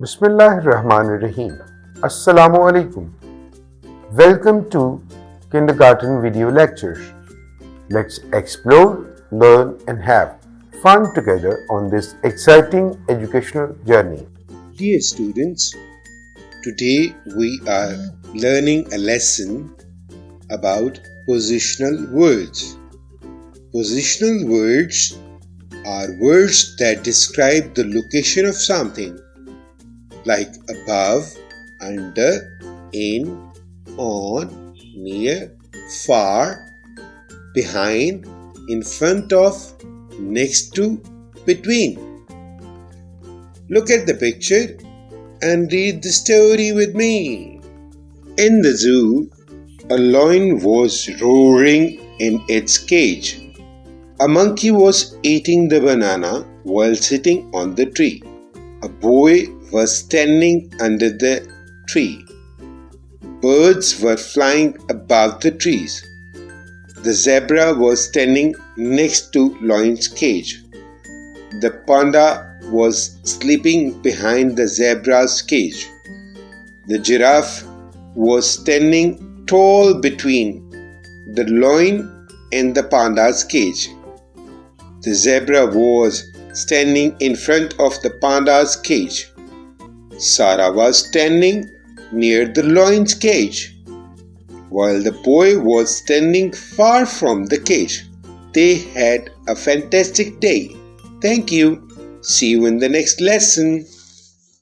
Bismillahirrahmanirrahim. Assalamu alaikum. Welcome to Kindergarten Video Lectures. Let's explore, learn, and have fun together on this exciting educational journey. Dear students, today we are learning a lesson about positional words. Positional words are words that describe the location of something, like above, under, in, on, near, far, behind, in front of, next to, between. Look at the picture and read the story with me. In the zoo, a lion was roaring in its cage. A monkey was eating the banana while sitting on the tree. A boy was standing under the tree. Birds were flying above the trees. The zebra was standing next to lion's cage. The panda was sleeping behind the zebra's cage. The giraffe was standing tall between the lion and the panda's cage. The zebra was standing in front of the panda's cage. Sarah was standing near the lion's cage, while the boy was standing far from the cage. They had a fantastic day. Thank you. See you in the next lesson.